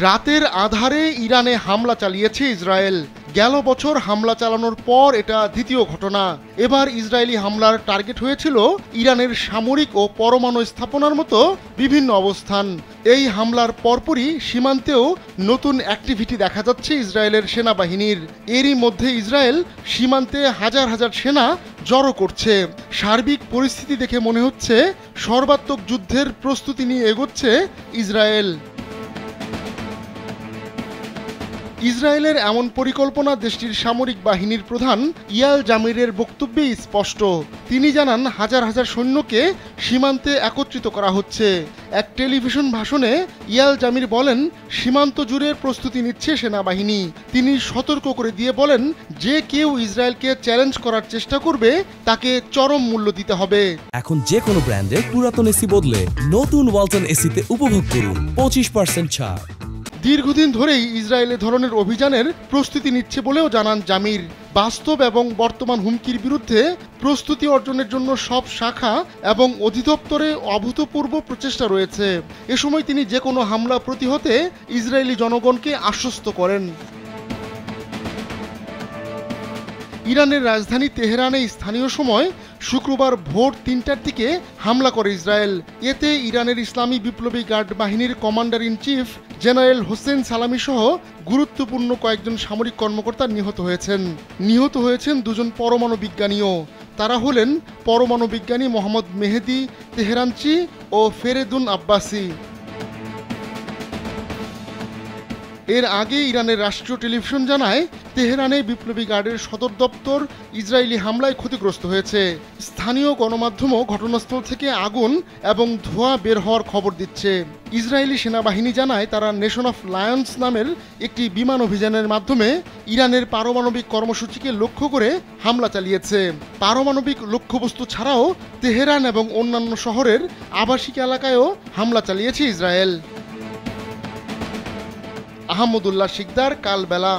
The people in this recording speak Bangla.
রাতের আধারে ইরানে হামলা চালিয়েছে ইসরায়েল। গেল বছর হামলা চালানোর পর এটা দ্বিতীয় ঘটনা। এবার ইসরায়েলি হামলার টার্গেট হয়েছিল ইরানের সামরিক ও পরমাণু স্থাপনার মতো বিভিন্ন অবস্থান। এই হামলার পরপরই সীমান্তেও নতুন অ্যাক্টিভিটি দেখা যাচ্ছে ইসরায়েলের সেনাবাহিনীর। এরই মধ্যে ইসরায়েল সীমান্তে হাজার হাজার সেনা জড়ো করছে। সার্বিক পরিস্থিতি দেখে মনে হচ্ছে সর্বাত্মক যুদ্ধের প্রস্তুতি নিয়ে এগোচ্ছে ইসরায়েল। ইসরায়েলের এমন পরিকল্পনা দেশটির সামরিক বাহিনীর প্রধান ইয়াল জামিরের বক্তব্যে স্পষ্ট। তিনি জানান হাজার হাজার সৈন্যকে সীমান্তে একত্রিত করা হচ্ছে। এক টেলিভিশন ভাষণে ইয়াল জামির বলেন, সীমান্ত জুড়ে প্রস্তুতি নিচ্ছে সেনাবাহিনী। তিনি সতর্ক করে দিয়ে বলেন, যে কেউ ইসরায়েলকে চ্যালেঞ্জ করার চেষ্টা করবে তাকে চরম মূল্য দিতে হবে। এখন যে কোনো ব্র্যান্ডের পুরাতন এসি বদলে নতুন ওয়ালটন এসিতে উপভোগ করুন 25% ছাড়। দীর্ঘদিন ধরেই ইসরায়েল এ ধরনের অভিযানের প্রস্তুতি নিচ্ছে বলেও জানান জামির। বাস্তব এবং বর্তমান হুমকির বিরুদ্ধে প্রস্তুতি অর্জনের জন্য সব শাখা এবং অধিদপ্তরে অভূতপূর্ব প্রচেষ্টা রয়েছে। এ সময় তিনি যে কোনো হামলা প্রতিহতে ইসরায়েলি জনগণকে আশ্বস্ত করেন। ইরানের রাজধানী তেহরানে স্থানীয় সময় শুক্রবার ভোর ৩টার দিকে হামলা করে ইসরায়েল। এতে ইরানের ইসলামী বিপ্লবী গার্ড বাহিনীর commander in chief general Hossain সালামি সহ গুরুত্বপূর্ণ কয়েকজন সামরিক কর্মকর্তা নিহত হয়েছেন দুজন পরমাণু বিজ্ঞানীও। তারা হলেন পরমাণু বিজ্ঞানী মোহাম্মদ মেহেদি তেহরানচি ও ফেরেদুন আব্বাসি। এর আগে ইরানের রাষ্ট্রীয় টেলিভিশন জানায়, তেহরানে বিপ্লবী গার্ডের সদর দপ্তর ইসরায়েলি হামলায় ক্ষতিগ্রস্ত হয়েছে। স্থানীয় গণমাধ্যমও ঘটনাস্থল থেকে আগুন এবং ধোঁয়া বের হওয়ার খবর দিচ্ছে। ইসরায়েলি সেনাবাহিনী জানায়, তারা নেশন অফ লায়ন্স নামের একটি বিমান অভিযানের মাধ্যমে ইরানের পারমাণবিক কর্মসূচিকে লক্ষ্য করে হামলা চালিয়েছে। পারমাণবিক লক্ষ্যবস্তু ছাড়াও তেহরান এবং অন্যান্য শহরের আবাসিক এলাকায়ও হামলা চালিয়েছে ইসরায়েল। আহমদুল্লাহ শিকদার, কালবেলা।